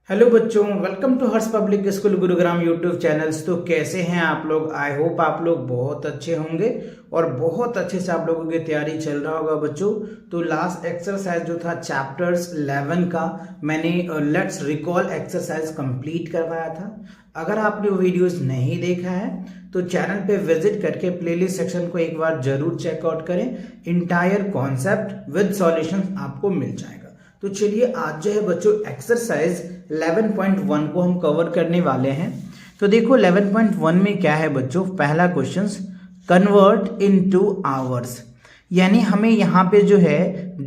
Hello बच्चों, welcome to Harsh public school Gurugram YouTube channels. तो कैसे हैं आप लोग? आई होप आप लोग बहुत अच्छे होंगे और बहुत अच्छे से आप लोगों की तैयारी चल रहा होगा बच्चों। तो लास्ट एक्सरसाइज जो था चैप्टर्स 11 का, मैंने लेट्स रिकॉल एक्सरसाइज कंप्लीट करवाया था। अगर आपने वो वीडियोस नहीं देखा है तो चैनल पे विजिट करके प्लेलिस्ट सेक्शन को एक बार जरूर चेकआउट करें। इंटायर कॉन्सेप्ट विद सॉल्यूशन आपको मिल जाएगा। तो चलिए आज जो है बच्चों एक्सरसाइज 11.1 को हम कवर करने वाले हैं। तो देखो 11.1 में क्या है बच्चों, पहला क्वेश्चन कन्वर्ट इनटू आवर्स, यानी हमें यहाँ पे जो है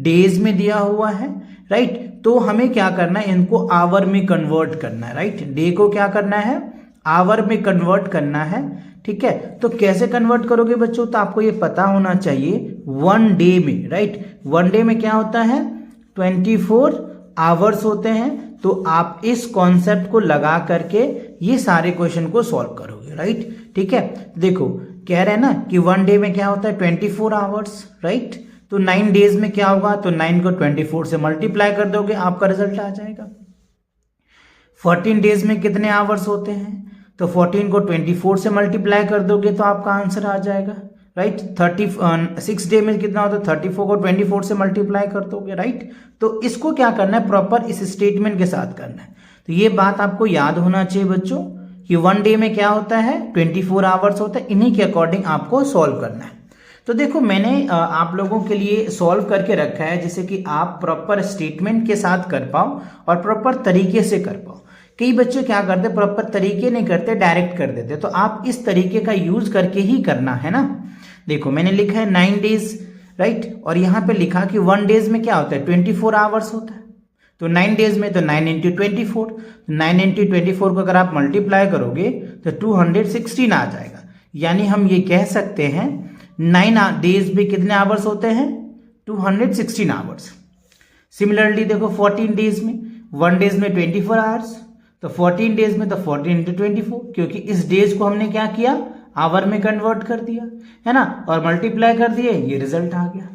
डेज में दिया हुआ है, राइट। तो हमें क्या करना है, इनको आवर में कन्वर्ट करना है, राइट। डे को क्या करना है, आवर में कन्वर्ट करना है, ठीक है। तो कैसे कन्वर्ट करोगे बच्चों, तो आपको ये पता होना चाहिए वन डे में, राइट। वन डे में क्या होता है, 24 आवर्स होते हैं। तो आप इस कॉन्सेप्ट को लगा करके ये सारे क्वेश्चन को सॉल्व करोगे, राइट, ठीक है। देखो कह रहे हैं ना कि वन डे में क्या होता है 24 आवर्स, राइट। तो 9 डेज में क्या होगा, तो 9 को 24 से मल्टीप्लाई कर दोगे, आपका रिजल्ट आ जाएगा। 14 डेज में कितने आवर्स होते हैं, तो 14 को 24 से मल्टीप्लाई कर दोगे तो आपका आंसर आ जाएगा, राइट। 36 डे में कितना होता है, 34 को 24 से मल्टीप्लाई कर दोगे, राइट। तो इसको क्या करना है, प्रॉपर इस स्टेटमेंट के साथ करना है। तो ये बात आपको याद होना चाहिए बच्चों कि वन डे में क्या होता है 24 आवर्स होता है, इन्हीं के अकॉर्डिंग आपको सॉल्व करना है। तो देखो मैंने आप लोगों के लिए सॉल्व करके रखा है जिससे कि आप प्रॉपर स्टेटमेंट के साथ कर पाओ और प्रॉपर तरीके से कर पाओ। कई बच्चे क्या करते, प्रॉपर तरीके नहीं करते, डायरेक्ट कर देते। तो आप इस तरीके का यूज करके ही करना है ना। देखो मैंने लिखा है 9 डेज, राइट, और यहाँ पे लिखा कि 1 डेज में क्या होता है 24 आवर्स होता है। तो 9 डेज में तो 9 इंटू 24, 9 इंटू 24 को अगर आप मल्टीप्लाई करोगे तो 216 आ जाएगा। यानी हम ये कह सकते हैं 9 डेज में कितने आवर्स होते हैं, 216 आवर्स। सिमिलरली देखो 14 डेज में, 1 डेज में 24 आवर्स, तो 14 डेज में तो 14 इंटू 24, क्योंकि इस डेज को हमने क्या किया, आवर में कन्वर्ट कर दिया है ना, और मल्टीप्लाई कर दिए, ये रिजल्ट आ गया।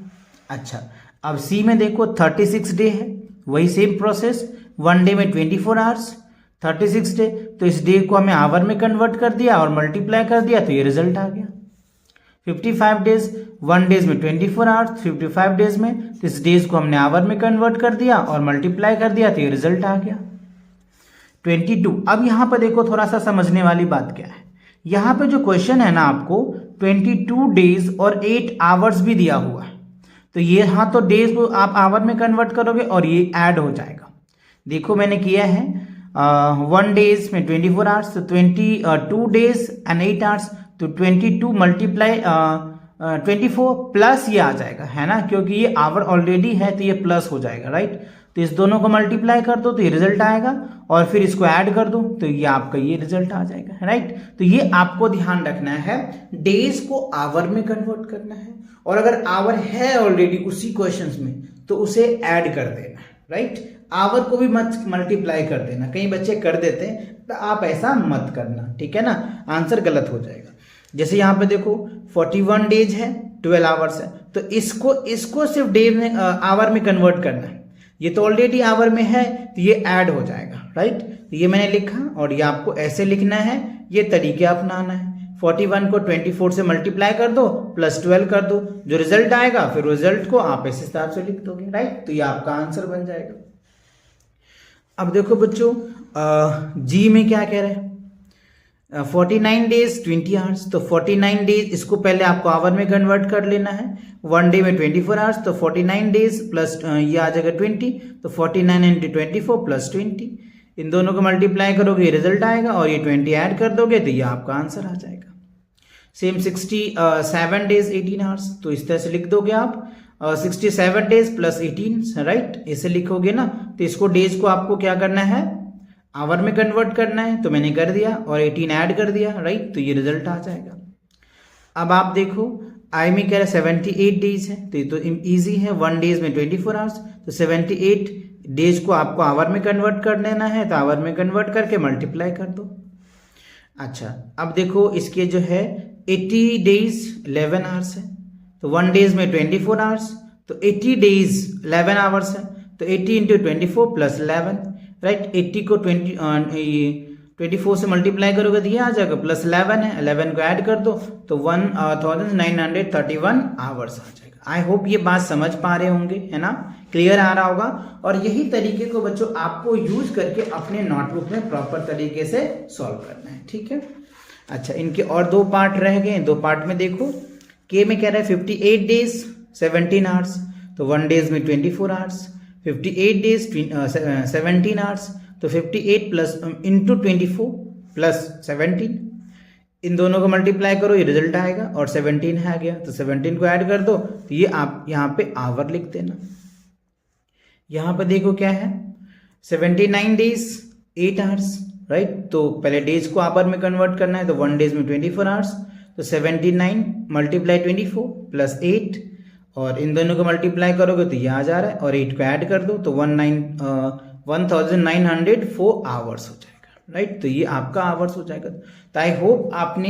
अच्छा अब सी में देखो 36 डे है, वही सेम प्रोसेस, 1 डे में 24 आवर्स, 36 डे, तो इस डे को हमें आवर में कन्वर्ट कर दिया और मल्टीप्लाई कर दिया तो ये रिजल्ट आ गया। 55 डेज, 1 डेज में 24 आवर्स, 55 डेज में, तो इस डेज को हमने आवर में कन्वर्ट कर दिया और मल्टीप्लाई कर दिया तो ये रिजल्ट आ गया 22। अब यहां पर देखो थोड़ा सा समझने वाली बात क्या है, यहां पे जो क्वेश्चन है ना आपको 22 डेज और 8 आवर्स भी दिया हुआ है। तो ये हाँ, तो डेज को आप आवर में कन्वर्ट करोगे और ये ऐड हो जाएगा। देखो मैंने किया है 1 डेज में 24 आवर्स, तो 22 डेज एंड 8 आवर्स, तो 22 मल्टीप्लाई 24 प्लस ये आ जाएगा, है ना, क्योंकि ये आवर ऑलरेडी है तो ये प्लस हो जाएगा, राइट। तो इस दोनों को मल्टीप्लाई कर दो तो ये रिजल्ट आएगा, और फिर इसको ऐड कर दो तो ये आपका ये रिजल्ट आ जाएगा, राइट। तो ये आपको ध्यान रखना है, डेज को आवर में कन्वर्ट करना है, और अगर आवर है ऑलरेडी उसी क्वेश्चंस में तो उसे ऐड कर देना, राइट। आवर को भी मत मल्टीप्लाई कर देना, कई बच्चे कर देते हैं, तो आप ऐसा मत करना, ठीक है ना, आंसर गलत हो जाएगा। जैसे यहाँ पे देखो 41 डेज है, 12 आवर्स है, तो इसको सिर्फ डे में आवर में कन्वर्ट करना है। ये तो ऑलरेडी आवर में है तो ये ऐड हो जाएगा, राइट। तो ये मैंने लिखा, और ये आपको ऐसे लिखना है, ये तरीके अपनाना है। 41 को 24 से मल्टीप्लाई कर दो, प्लस 12 कर दो, जो रिजल्ट आएगा फिर रिजल्ट को आप इस हिसाब से लिख दोगे, राइट। तो ये आपका आंसर बन जाएगा। अब देखो बच्चों जी में क्या कह रहे हैं, 49 डेज 20 आवर्स, तो 49 डेज इसको पहले आपको आवर में कन्वर्ट कर लेना है। 1 डे में 24 आवर्स, तो 49 डेज प्लस ये आ जाएगा 20, तो 49 इंटू 24 प्लस 20, इन दोनों को मल्टीप्लाई करोगे ये रिजल्ट आएगा, और ये 20 ऐड कर दोगे तो ये आपका आंसर आ जाएगा। सेम 67 डेज 18 आवर्स, तो इस तरह से लिख दोगे आप 67 डेज प्लस 18, राइट, ऐसे लिखोगे ना। तो इसको डेज को आपको क्या करना है, आवर में कन्वर्ट करना है, तो मैंने कर दिया और 18 ऐड कर दिया, राइट, तो ये रिजल्ट आ जाएगा। अब आप देखो आई में कह रहे 78 डेज है, तो ये तो इजी है, 1 डेज में 24 आवर्स, तो 78 डेज को आपको आवर में कन्वर्ट कर लेना है, तो आवर में कन्वर्ट करके मल्टीप्लाई कर दो। अच्छा अब देखो इसके जो है 80 डेज 11 आवर्स है, तो 1 डेज में 24 आवर्स, तो 80 डेज 11 आवर्स है, तो 80 इंटू 24 प्लस 11, राइट। 80 को 24 से मल्टीप्लाई करोगे तो ये आ जाएगा, प्लस 11 है, 11 को ऐड कर दो तो 1931 आवर्स आ जाएगा। आई होप ये बात समझ पा रहे होंगे, है ना, क्लियर आ रहा होगा। और यही तरीके को बच्चों आपको यूज करके अपने नोटबुक में प्रॉपर तरीके से सॉल्व करना है, ठीक है। अच्छा, इनके और 2 पार्ट रह गए, 2 पार्ट में देखो। के में कह रहा है 58 डेज 17 आवर्स, तो 1 डेज में 24 आवर्स, 58 डेज 17 आवर्स, तो 58 प्लस इंटू 24 प्लस 17, इन दोनों को मल्टीप्लाई करो, ये रिजल्ट आएगा, और 17 आ गया तो 17 को ऐड कर दो, तो ये आप यहाँ पे आवर लिख देना। यहाँ पे देखो क्या है, 79 डेज 8 आवर्स, राइट। तो पहले डेज को आवर में कन्वर्ट करना है, तो 1 डेज में 24 आवर्स, तो 79 मल्टीप्लाई 24 प्लस 8, और इन दोनों को मल्टीप्लाई करोगे तो ये आ जा रहा है, और 8 को ऐड कर दो तो 1904 आवर्स हो जाएगा, राइट। तो ये आपका आवर्स हो जाएगा। तो आई होप आपने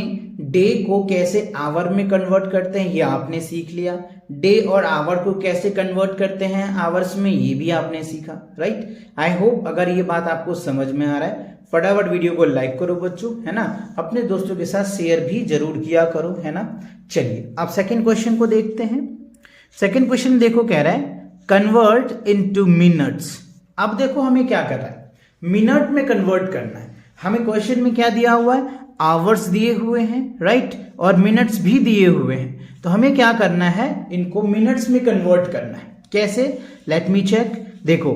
डे को कैसे आवर में कन्वर्ट करते हैं ये आपने सीख लिया, डे और आवर को कैसे कन्वर्ट करते हैं आवर्स में ये भी आपने सीखा, राइट। आई होप अगर ये बात आपको समझ में आ रहा है, फटाफट वीडियो को लाइक करो बच्चों, है ना, अपने दोस्तों के साथ शेयर भी जरूर किया करो, है ना। चलिए अब सेकंड क्वेश्चन को देखते हैं। सेकंड क्वेश्चन देखो, कह रहा है कन्वर्ट इनटू मिनट्स। अब देखो हमें क्या करना है, मिनट में कन्वर्ट करना है। हमें क्वेश्चन में क्या दिया हुआ है, आवर्स दिए हुए हैं, राइट, और मिनट्स भी दिए हुए हैं। तो हमें क्या करना है, इनको मिनट्स में कन्वर्ट करना है। कैसे, लेट मी चेक। देखो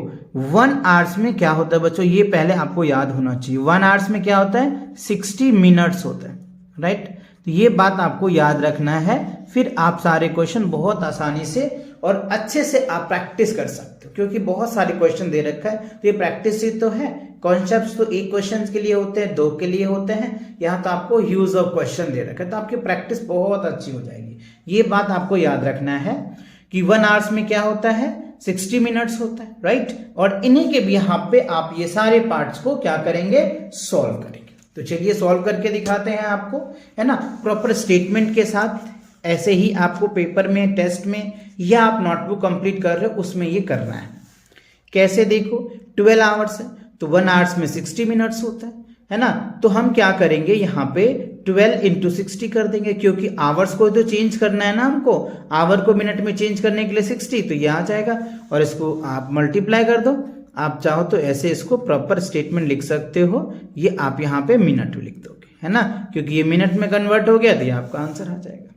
1 आवर्स में क्या होता है बच्चों, ये पहले आपको याद होना चाहिए। 1 आवर्स में क्या होता है, 60 मिनट्स होता है, राइट। तो ये बात आपको याद रखना है, फिर आप सारे क्वेश्चन बहुत आसानी से और अच्छे से आप प्रैक्टिस कर सकते हो, क्योंकि बहुत सारे क्वेश्चन दे रखा है। तो ये प्रैक्टिस ही तो है, कॉन्सेप्ट्स तो एक क्वेश्चन के लिए होते हैं, 2 के लिए होते हैं, यहाँ तो आपको ह्यूज ऑफ क्वेश्चन दे रखा है, तो आपकी प्रैक्टिस बहुत अच्छी हो जाएगी। ये बात आपको याद रखना है कि 1 आवर्स में क्या होता है, 60 मिनट्स होता है, राइट। और इन्हीं के भी यहाँ पे आप ये सारे पार्ट्स को क्या करेंगे, सॉल्व करेंगे। तो चलिए सॉल्व करके दिखाते हैं आपको, है ना, प्रॉपर स्टेटमेंट के साथ। ऐसे ही आपको पेपर में, टेस्ट में, या आप नोटबुक कंप्लीट कर रहे हो उसमें ये करना है। कैसे, देखो 12 आवर्स है, तो 1 आवर्स में 60 मिनट्स होता है ना। तो हम क्या करेंगे, यहाँ पे 12 इंटू 60 कर देंगे, क्योंकि आवर्स को तो चेंज करना है ना हमको, आवर को मिनट में चेंज करने के लिए 60, तो ये आ जाएगा, और इसको आप मल्टीप्लाई कर दो। आप चाहो तो ऐसे इसको प्रॉपर स्टेटमेंट लिख सकते हो, ये आप यहाँ पे मिनट लिख दोगे, है ना, क्योंकि ये मिनट में कन्वर्ट हो गया तो ये आपका आंसर आ जाएगा।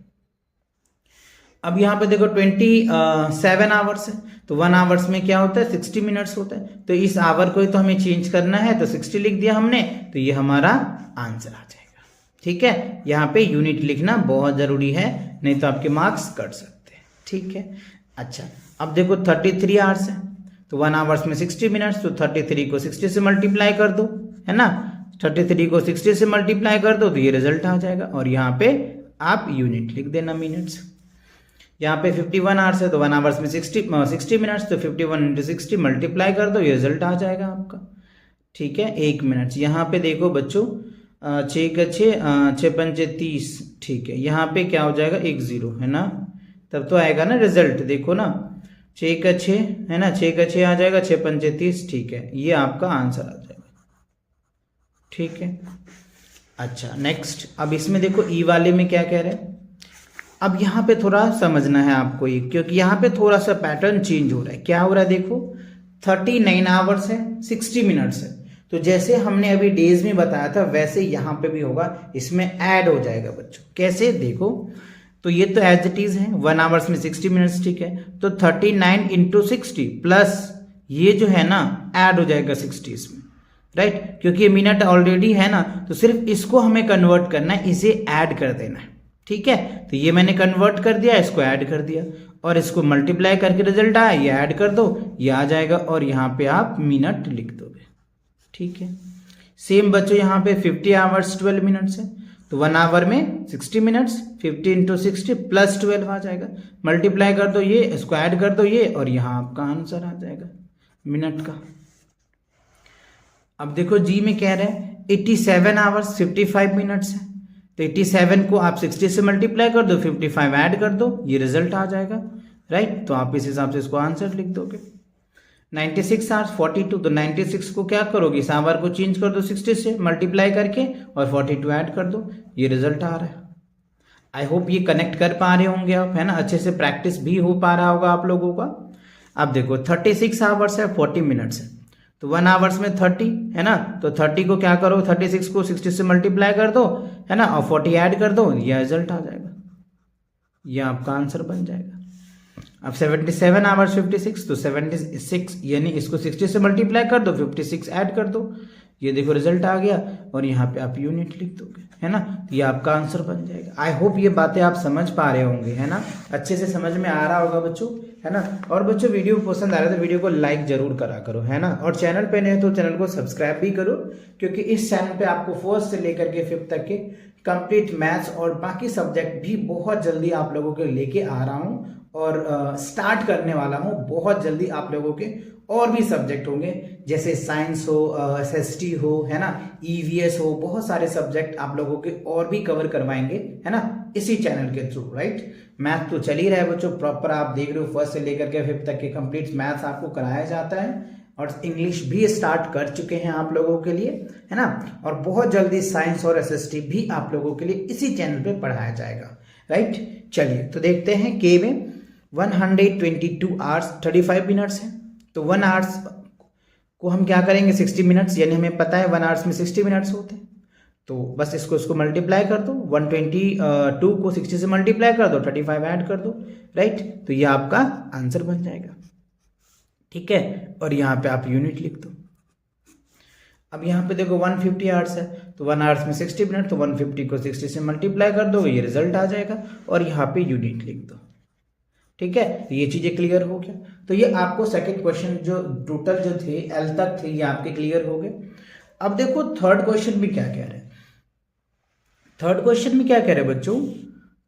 अब यहाँ पे देखो 27 आवर्स है, तो 1 आवर्स में क्या होता है, 60 मिनट्स होता है, तो इस आवर को ही तो हमें चेंज करना है, तो 60 लिख दिया हमने, तो ये हमारा आंसर आ जाएगा, ठीक है। यहाँ पे यूनिट लिखना बहुत जरूरी है, नहीं तो आपके मार्क्स कट सकते हैं, ठीक है। अच्छा, अब देखो 33 आवर्स है, तो 1 आवर्स में 60 मिनट्स, तो 33 को 60 से मल्टीप्लाई कर दो, है ना, 33 को 60 से मल्टीप्लाई कर दो तो ये रिजल्ट आ जाएगा, और यहाँ पे आप यूनिट लिख देना मिनट्स। यहाँ पे 51 आवर्स है, तो 1 आवर्स में 60 मिनट्स, तो 51 इंटू 60 मल्टीप्लाई कर दो, ये रिजल्ट आ जाएगा आपका, ठीक है। 1 मिनट, यहाँ पे देखो बच्चों 6 का 6 पंचे 30, ठीक है। यहाँ पे क्या हो जाएगा, 1 0, है ना, तब तो आएगा ना रिजल्ट। देखो ना 6 का 6 है ना, 6 का 6 आ जाएगा, 6 पंचे 30, ठीक है, ये आपका आंसर आ जाएगा, ठीक है। अच्छा नेक्स्ट, अब इसमें देखो ई वाले में क्या कह रहे हैं। अब यहाँ पे थोड़ा समझना है आपको ये, क्योंकि यहाँ पे थोड़ा सा पैटर्न चेंज हो रहा है। क्या हो रहा है, देखो 39 आवर्स है, 60 मिनट्स है, तो जैसे हमने अभी डेज में बताया था वैसे यहाँ पे भी होगा, इसमें ऐड हो जाएगा बच्चों। कैसे, देखो तो ये तो एज इट इज है, 1 आवर्स में 60 मिनट्स, ठीक है, तो 39 इंटू 60 प्लस ये जो है ना ऐड हो जाएगा 60 इसमें, राइट, क्योंकि ये मिनट ऑलरेडी है ना, तो सिर्फ इसको हमें कन्वर्ट करना है, इसे ऐड कर देना है, ठीक है। तो ये मैंने कन्वर्ट कर दिया, इसको ऐड कर दिया, और इसको मल्टीप्लाई करके रिजल्ट आया, ये ऐड कर दो, ये आ जाएगा, और यहाँ पे आप मिनट लिख दोगे, ठीक है। सेम बच्चों यहाँ पे 50 आवर्स 12 मिनट्स है, तो 1 आवर में 60 मिनट्स, 50 इंटू 60 प्लस 12 आ जाएगा, मल्टीप्लाई कर दो ये, इसको ऐड कर दो ये, और यहाँ आपका आंसर आ जाएगा मिनट का। अब देखो जी में कह रहे हैं 87 आवर्स 55 मिनट्स है, तो 87 को आप 60 से मल्टीप्लाई कर दो, 55 ऐड कर दो, ये रिजल्ट आ जाएगा, राइट। तो आप इस हिसाब से इसको आंसर लिख दोगे। 96 आवर्स 42, तो 96 को क्या करोगे, इस आवर को चेंज कर दो 60 से मल्टीप्लाई करके और 42 ऐड कर दो, ये रिजल्ट आ रहा है। आई होप ये कनेक्ट कर पा रहे होंगे आप, है ना, अच्छे से प्रैक्टिस भी हो पा रहा होगा आप लोगों का। अब देखो 36 आवर्स है 40 मिनट्स है, तो 1 आवर्स में 30 है ना, तो 30 को क्या करो, 36 को 60 से मल्टीप्लाई कर दो, है ना, और 40 ऐड कर दो, ये रिजल्ट आ जाएगा, ये आपका आंसर बन जाएगा। अब 77 आवर्स 56, तो 76 यानी इसको 60 से मल्टीप्लाई कर दो, 56 ऐड कर दो, ये देखो रिजल्ट आ गया, और यहाँ पे आप यूनिट लिख दोगे, है ना, तो ये आपका आंसर बन जाएगा। आई होप ये बातें आप समझ पा रहे होंगे, है ना, अच्छे से समझ में आ रहा होगा बच्चों, है ना। और बच्चों वीडियो पसंद आ रहा है तो वीडियो को लाइक जरूर करा करो, है ना, और चैनल पे नए तो चैनल को सब्सक्राइब भी करो, क्योंकि इस चैनल पे आपको फर्स्ट से लेकर के 5th तक के कंप्लीट मैथ्स और बाकी सब्जेक्ट भी बहुत जल्दी आप लोगों के लेके आ रहा हूँ, और स्टार्ट करने वाला हूँ बहुत जल्दी आप लोगों के। और भी सब्जेक्ट होंगे जैसे साइंस हो, एसएसटी हो, है ना, ईवीएस हो, बहुत सारे सब्जेक्ट आप लोगों के और भी कवर करवाएंगे, है ना, इसी चैनल के थ्रू, राइट। मैथ तो चल ही रहा है बच्चों, प्रॉपर आप देख रहे हो, फर्स्ट से लेकर के 5th तक के कंप्लीट मैथ्स आपको कराया जाता है, और इंग्लिश भी स्टार्ट कर चुके हैं आप लोगों के लिए, है ना, और बहुत जल्दी साइंस और एसएसटी भी आप लोगों के लिए इसी चैनल पे पढ़ाया जाएगा, राइट। चलिए तो देखते हैं के में 122 आवर्स 35 मिनट्स है, तो 1 आवर्स को हम क्या करेंगे 60 मिनट्स, यानी हमें पता है 1 आवर्स में 60 मिनट्स होते हैं, तो बस इसको मल्टीप्लाई कर दो, 122 को 60 से मल्टीप्लाई कर दो, 35 ऐड कर दो, राइट, तो ये आपका आंसर बन जाएगा, ठीक है। और यहाँ पे आप यूनिट लिख दो। अब यहाँ पे देखो 150 आवर्स है, तो 1 आवर्स में 60 मिनट, तो 150 को 60 से मल्टीप्लाई कर दो, ये रिजल्ट आ जाएगा, और यहाँ पे यूनिट लिख दो, ठीक है। ये चीजें क्लियर हो गया, तो ये आपको सेकंड क्वेश्चन जो टोटल जो थे एल तक थे ये आपके क्लियर हो गए। अब देखो थर्ड क्वेश्चन में क्या कह रहे हैं, थर्ड क्वेश्चन में क्या कह रहे हैं बच्चों,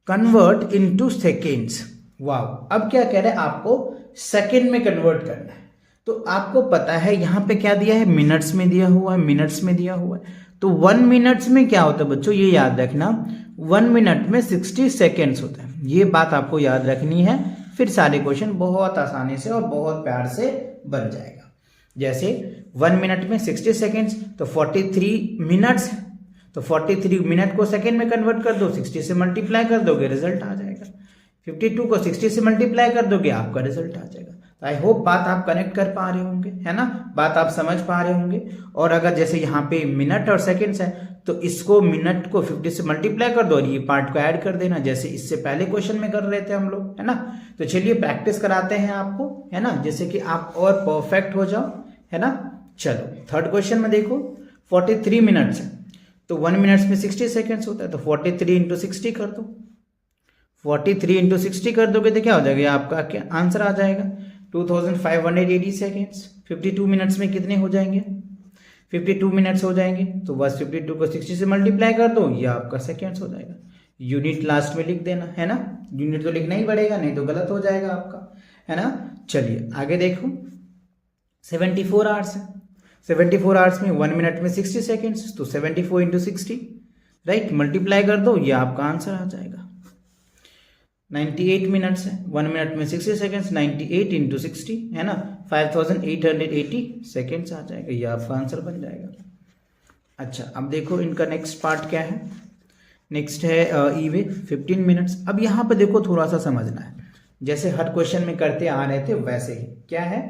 कन्वर्ट इनटू सेकेंड्स। वाह, अब क्या कह रहे हैं, आपको सेकेंड में कन्वर्ट करना है। तो आपको पता है यहाँ पे क्या दिया है, मिनट्स में दिया हुआ है, मिनट्स में दिया हुआ है, तो 1 मिनट्स में क्या होता है बच्चों, ये याद रखना, 1 मिनट में 60 सेकेंड्स होता है, ये बात आपको याद रखनी है, फिर सारे क्वेश्चन बहुत आसानी से और बहुत प्यार से बन जाएगा। जैसे 1 मिनट में 60 सेकेंड्स, तो 43 मिनट्स, तो 43 मिनट को सेकेंड में कन्वर्ट कर दो, 60 से मल्टीप्लाई कर दोगे, रिजल्ट आ जाएगा। 52 को 60 से मल्टीप्लाई कर दोगे, आपका रिजल्ट आ जाएगा। तो आई होप बात आप कनेक्ट कर पा रहे होंगे, है ना, बात आप समझ पा रहे होंगे। और अगर जैसे यहाँ पे मिनट और सेकेंड्स है, तो इसको मिनट को 50 से मल्टीप्लाई कर दो और ये पार्ट को ऐड कर देना, जैसे इससे पहले क्वेश्चन में कर रहे थे हम लोग, है ना। तो चलिए प्रैक्टिस कराते हैं आपको, है ना, जैसे कि आप और परफेक्ट हो जाओ, है ना। चलो थर्ड क्वेश्चन में देखो 43 मिनट्स है, तो 1 मिनट्स में 60 सेकेंड्स होता है, तो 43 इंटू 60 कर दो, 43 इंटू 60 कर दोगे तो क्या हो जाएगा, आपका क्या आंसर आ जाएगा 2580 सेकेंड्स। 52 मिनट्स में कितने हो जाएंगे, 52 मिनट्स हो जाएंगे, तो बस 52 को 60 से मल्टीप्लाई कर दो, ये आपका सेकेंड्स हो जाएगा। यूनिट लास्ट में लिख देना, है ना, यूनिट तो लिखना ही पड़ेगा, नहीं तो गलत हो जाएगा आपका, है ना। चलिए आगे देखो 74 आवर्स है, 74 आवर्स में 1 मिनट में 60 सेकेंड्स, तो 74 इंटू 60, राइट, मल्टीप्लाई कर दो, ये आपका आंसर आ जाएगा। 98 मिनट्स है, 1 मिनट में 60 सेकेंड्स, 98 इंटू 60, है ना, 5880 सेकेंड्स आ जाएगा, ये आपका आंसर बन जाएगा। अच्छा अब देखो इनका नेक्स्ट पार्ट क्या है, नेक्स्ट है ई वे 15 मिनट्स। अब यहाँ पे देखो थोड़ा सा समझना है, जैसे हर क्वेश्चन में करते आ रहे थे वैसे ही, क्या है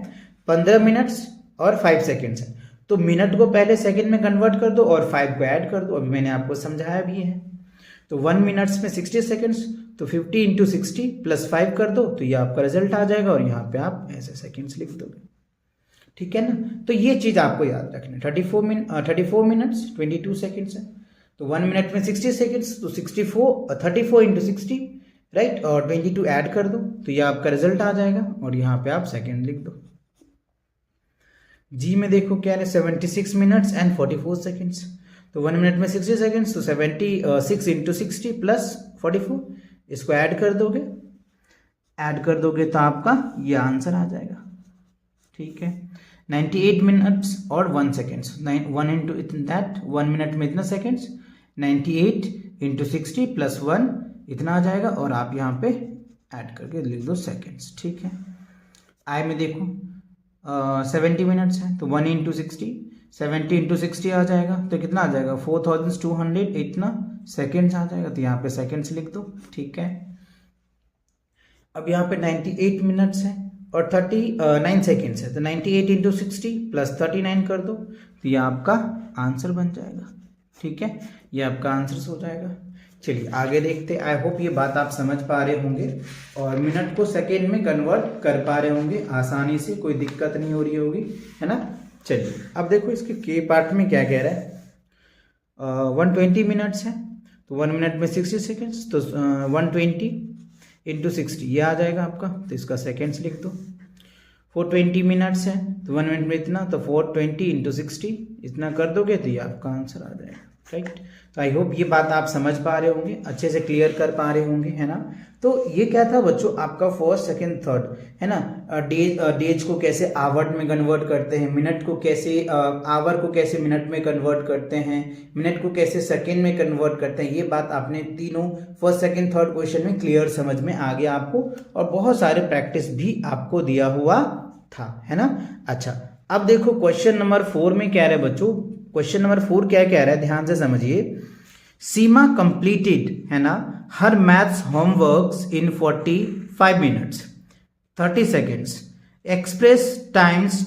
15 मिनट्स और 5 सेकेंड्स है, तो मिनट को पहले सेकेंड में कन्वर्ट कर दो और 5 को ऐड कर दो, अभी मैंने आपको समझाया भी है। तो 1 मिनट्स में 60 सेकेंड्स, तो 50 इंटू 60 प्लस 5 कर दो, तो ये आपका रिजल्ट आ जाएगा, और यहाँ पे आप ऐसे सेकेंड्स लिख दोगे, ठीक है ना। तो ये चीज आपको याद रखना है। 34 मिनट्स 22 सेकेंड्स है, तो 1 मिनट में 60 सेकेंड्स, तो 34 इंटू 60, राइट, और 22 ऐड कर दो, तो ये आपका रिजल्ट आ जाएगा, और यहाँ पे आप सेकेंड लिख दो। जी में देखो क्या है 76 मिनट्स एंड 44 सेकेंड्स, तो 1 मिनट में 60 सेकेंड्स, तो 76 इंटू 60 प्लस 44, इसको ऐड कर दोगे, तो आपका ये आंसर आ जाएगा, ठीक है। 98 मिनट्स और 1 सेकेंड्स, 1 इंटू दैट 1 मिनट में इतना सेकेंड्स, 98 इंटू 60 प्लस 1 इतना आ जाएगा, और आप यहाँ पे ऐड करके लिख दो सेकेंड्स, ठीक है। आई में देखो 70 मिनट्स है, तो 1 इंटू 60, 70 इंटू 60 आ जाएगा, तो कितना आ जाएगा 4200 इतना सेकेंड्स आ जाएगा, तो यहाँ पे सेकेंड्स लिख दो। ठीक है, अब यहाँ पे 98 मिनट्स है और 39 सेकेंड्स है, तो 98 इंटू 60 प्लस 39 कर दो, तो ये आपका आंसर बन जाएगा। ठीक है, ये आपका आंसर हो जाएगा। चलिए आगे देखते हैं। आई होप ये बात आप समझ पा रहे होंगे और मिनट को सेकेंड में कन्वर्ट कर पा रहे होंगे आसानी से, कोई दिक्कत नहीं हो रही होगी, है ना। चलिए अब देखो इसके के पार्ट में क्या कह रहा है। 120 मिनट्स है, तो 1 मिनट में 60 सेकेंड्स, तो 120 इंटू 60 ये आ जाएगा आपका, तो इसका सेकेंड्स लिख दो। 420 मिनट्स है, तो 1 मिनट में इतना, तो 420 इंटू 60 इतना कर दोगे तो ये आपका आंसर आ जाएगा। राइट, तो आई होप ये बात आप समझ पा रहे होंगे, अच्छे से क्लियर कर पा रहे होंगे, है ना। तो ये क्या था बच्चों आपका फर्स्ट सेकंड थर्ड, है ना। डेज को कैसे आवर में कन्वर्ट करते हैं, मिनट को कैसे आवर को कैसे मिनट में कन्वर्ट करते हैं, मिनट को कैसे सेकंड में कन्वर्ट करते हैं, ये बात आपने तीनों फर्स्ट सेकंड थर्ड क्वेश्चन में क्लियर समझ में आ गया आपको, और बहुत सारे प्रैक्टिस भी आपको दिया हुआ था, है ना। अच्छा अब देखो क्वेश्चन नंबर 4 में क्या रहा है बच्चों। क्वेश्चन नंबर 4 क्या कह रहा है, ध्यान से समझिए। सीमा कंप्लीटेड, है ना, her maths homeworks in 45 minutes 30 seconds, express times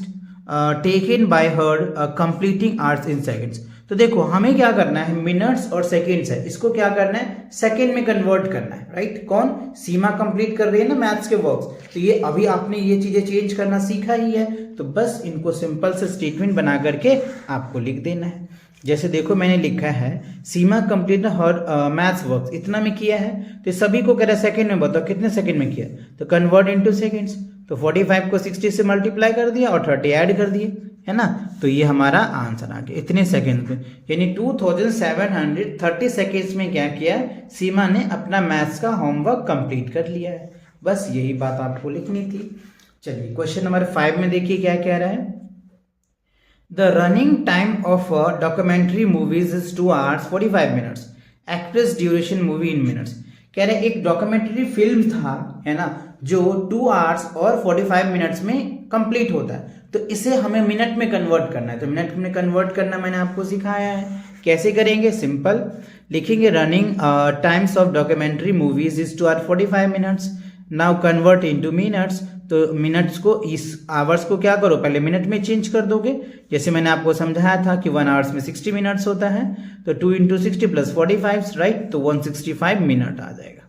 taken by her completing hours in seconds. तो देखो हमें क्या करना है, मिनट्स और सेकेंड्स है, इसको क्या करना है सेकेंड में कन्वर्ट करना है। राइट, कौन, सीमा कंप्लीट कर रही है ना मैथ्स के वर्क्स, तो ये अभी आपने ये चीजें चेंज करना सीखा ही है, तो बस इनको सिंपल से स्टेटमेंट बना करके आपको लिख देना है। जैसे देखो मैंने लिखा है सीमा कंप्लीट हर मैथ्स वर्क्स, इतना में किया है, तो सभी को कह रहा है सेकेंड में बताओ कितने सेकेंड में किया, तो कन्वर्ट इनटू सेकेंड्स, तो 45 को 60 से मल्टीप्लाई कर दिया और 30 ऐड कर दिए, है ना, तो ये हमारा आंसर आ गया इतने सेकेंड में, यानी 2730 सेकेंड्स में क्या किया सीमा ने अपना मैथ्स का होमवर्क कंप्लीट कर लिया है। बस यही बात आपको लिखनी थी। चलिए क्वेश्चन नंबर 5 में देखिए क्या कह रहा है। The running time of documentary movies is 2 hours 45 minutes, express duration movie in minutes. कह रहे एक डॉक्यूमेंट्री फिल्म था, है ना, जो 2 hours और 45 मिनट्स में कंप्लीट होता है, तो इसे हमें मिनट में कन्वर्ट करना है, तो मिनट में कन्वर्ट करना मैंने आपको सिखाया है। कैसे करेंगे, सिंपल लिखेंगे running times of documentary movies is 2 hours 45 minutes, now convert into minutes, तो मिनट्स को इस आवर्स को क्या करो पहले मिनट में चेंज कर दोगे, जैसे मैंने आपको समझाया था कि 1 hours में 60 मिनट्स होता है, तो 2 इंटू 60 प्लस 45, राइट, तो 165 मिनट आ जाएगा।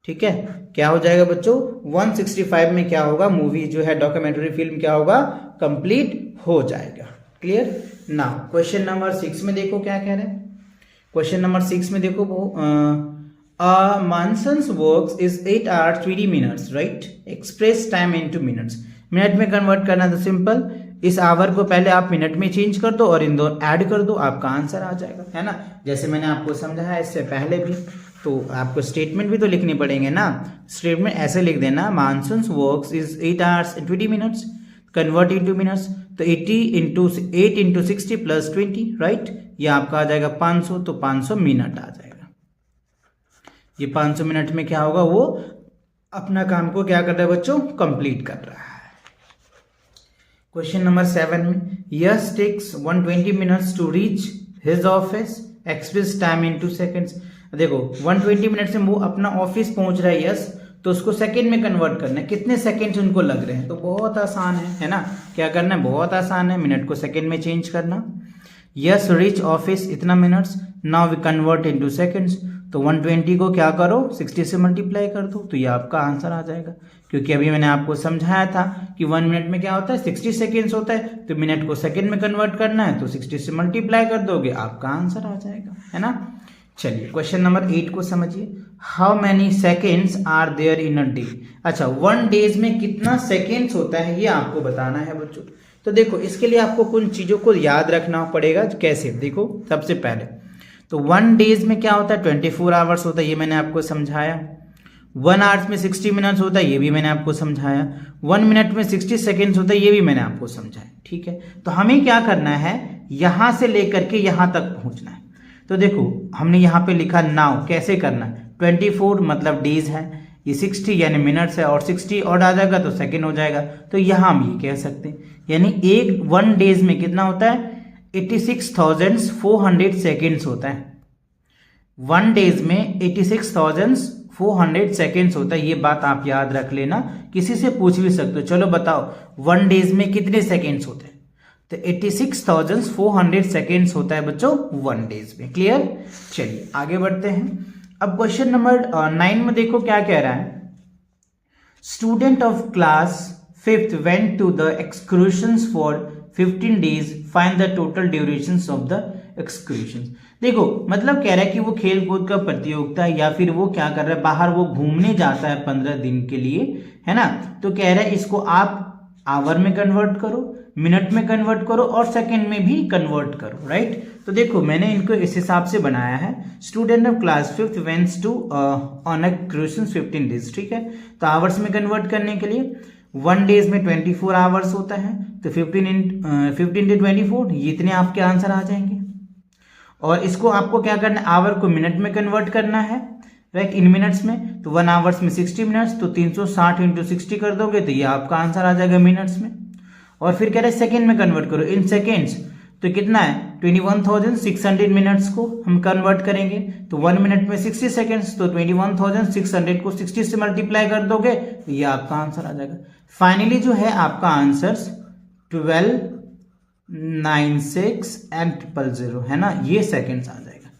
ठीक है, क्या हो जाएगा बच्चों 165 में क्या होगा, मूवी जो है डॉक्यूमेंट्री फिल्म क्या होगा कंप्लीट हो जाएगा। क्लियर। नाउ क्वेश्चन नंबर 6 में देखो क्या कह रहे हैं। क्वेश्चन नंबर 6 में देखो वो Manson's works is 8 hours 20 minutes, right? Express time into minutes. Minute में कन्वर्ट करना तो सिंपल, इस आवर को पहले आप मिनट में चेंज कर दो और इन दो ऐड कर दो, आपका आंसर आ जाएगा, है ना। जैसे मैंने आपको समझाया इससे पहले भी, तो आपको स्टेटमेंट भी तो लिखने पड़ेंगे ना। स्टेटमेंट ऐसे लिख देना, Manson's works is 8 hours 20 minutes, convert into minutes, तो 8 इंटू 60 प्लस 20, राइट, ये आपका आ जाएगा 500, तो 500 मिनट आ जाएगा। ये 500 मिनट में क्या होगा, वो अपना काम को क्या कर रहा है बच्चों कंप्लीट कर रहा है। क्वेश्चन नंबर 7 में Yash takes 120 minutes to reach his office, express time into seconds. देखो 120 मिनट से वो अपना ऑफिस पहुंच रहा है, यस, तो उसको सेकंड में कन्वर्ट करना है, कितने सेकंड्स उनको लग रहे हैं, तो बहुत आसान है ना। क्या करना है, बहुत आसान है, मिनट को सेकंड में चेंज करना। यस रीच ऑफिस इतना minutes, now we convert into seconds, तो 120 को क्या करो 60 से मल्टीप्लाई कर दो, तो ये आपका आंसर आ जाएगा। क्योंकि अभी मैंने आपको समझाया था कि 1 मिनट में क्या होता है 60 सेकेंड्स होता है, तो मिनट को सेकंड में कन्वर्ट करना है, तो 60 से मल्टीप्लाई कर दोगे, आपका आंसर आ जाएगा, है ना। चलिए क्वेश्चन नंबर 8 को समझिए। How many seconds are there in a day. अच्छा 1 डेज में कितना सेकेंड्स होता है ये आपको बताना है बच्चों। तो देखो इसके लिए आपको कुछ चीज़ों को याद रखना पड़ेगा। कैसे, देखो सबसे पहले तो 1 डेज में क्या होता है 24 आवर्स होता है, ये मैंने आपको समझाया। 1 आवर्स में 60 मिनट्स होता है, ये भी मैंने आपको समझाया। 1 मिनट में 60 सेकेंड्स होता है, ये भी मैंने आपको समझाया। ठीक है, तो हमें क्या करना है, यहां से लेकर के यहां तक पहुंचना है। तो देखो हमने यहाँ पे लिखा नाउ, कैसे करना है 24 मतलब डेज है, ये 60 यानी मिनट्स है, और 60 और आ जाएगा तो सेकेंड हो जाएगा। तो यहाँ हम ये कह सकते हैं, यानी एक 1 डेज में कितना होता है, 86,400 सेकेंड्स होता है। 1 डेज में 86,400 सेकेंड्स होता है। ये बात आप याद रख लेना, किसी से पूछ भी सकते हो, चलो बताओ 1 डेज में कितने सेकेंड्स होते हैं, तो 86,400 सेकेंड्स होता है बच्चों 1 डेज में। क्लियर? चलिए आगे बढ़ते हैं। अब क्वेश्चन नंबर 9 में देखो क्या कह रहा है, student of class 5th went to the excursions for 15 days, find the total durations of the excursions. देखो मतलब कह रहा है कि वो खेल कूद का प्रतियोगिता है, या फिर वो क्या कर रहा है, बाहर वो घूमने जाता है 15 दिन के लिए, है ना। तो कह रहा है इसको आप आवर में कन्वर्ट करो, मिनट में कन्वर्ट करो और सेकंड में भी कन्वर्ट करो, राइट। तो देखो मैंने इनको इस हिसाब से बनाया है, student of class 5th wents to on excursions 15 days, ठीक है। तो आवर्स में कन्वर्ट करने के लिए 1 डेज में 24 आवर्स होता है, तो 15 × 24 ये इतने आपके आंसर आ जाएंगे। और इसको आपको क्या करना है, आवर को मिनट में कन्वर्ट करना है, राइट, इन मिनट्स में। तो 1 आवर्स में 60 मिनट्स, तो 360 × 60 कर दोगे तो ये आपका आंसर आ जाएगा मिनट्स में। और फिर कह रहे हैं सेकेंड में कन्वर्ट करो, इन सेकेंड्स, तो कितना है 21,600 मिनट्स को हम कन्वर्ट करेंगे, तो 1 मिनट में 60 सेकेंड्स, तो 21,600 को 60 से मल्टीप्लाई कर दोगे तो ये आपका आंसर आ जाएगा। फाइनली जो है आपका आंसर 12,96 and 000 है ना, ये सेकेंड्स आ जाएगा।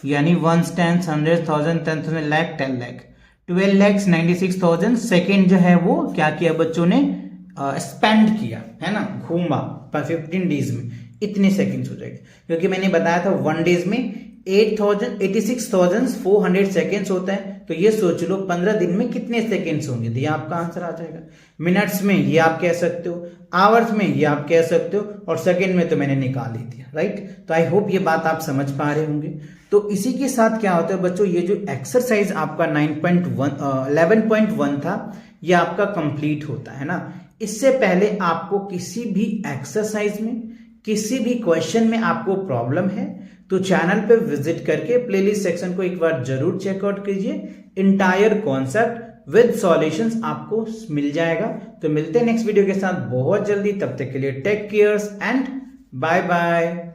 यानी 1 10 100 1000 10,000 लाख 10 लाख 12,96,000 सेकेंड जो है वो क्या किया बच्चों ने, स्पेंड किया, है ना, घूमा 15 डेज में, इतने सेकेंड्स हो जाएंगे। क्योंकि मैंने बताया था 1 डेज में 86,400 सेकेंड्स होता है, तो ये सोच लो 15 दिन में कितने सेकेंड्स होंगे, तो ये आपका आंसर आ जाएगा। मिनट्स में ये आप कह सकते हो, आवर्स में ये आप कह सकते हो, और सेकेंड में तो मैंने निकाल ही दिया, राइट। तो आई होप ये बात आप समझ पा रहे होंगे। तो इसी के साथ क्या होता है बच्चों, ये जो एक्सरसाइज आपका 11.1 था ये आपका कंप्लीट होता है ना। इससे पहले आपको किसी भी एक्सरसाइज में, किसी भी क्वेश्चन में आपको प्रॉब्लम है तो चैनल पे विजिट करके प्लेलिस्ट सेक्शन को एक बार जरूर चेकआउट कीजिए। इंटायर कॉन्सेप्ट विद सॉल्यूशंस आपको मिल जाएगा। तो मिलते हैं नेक्स्ट वीडियो के साथ बहुत जल्दी, तब तक के लिए take cares and bye bye.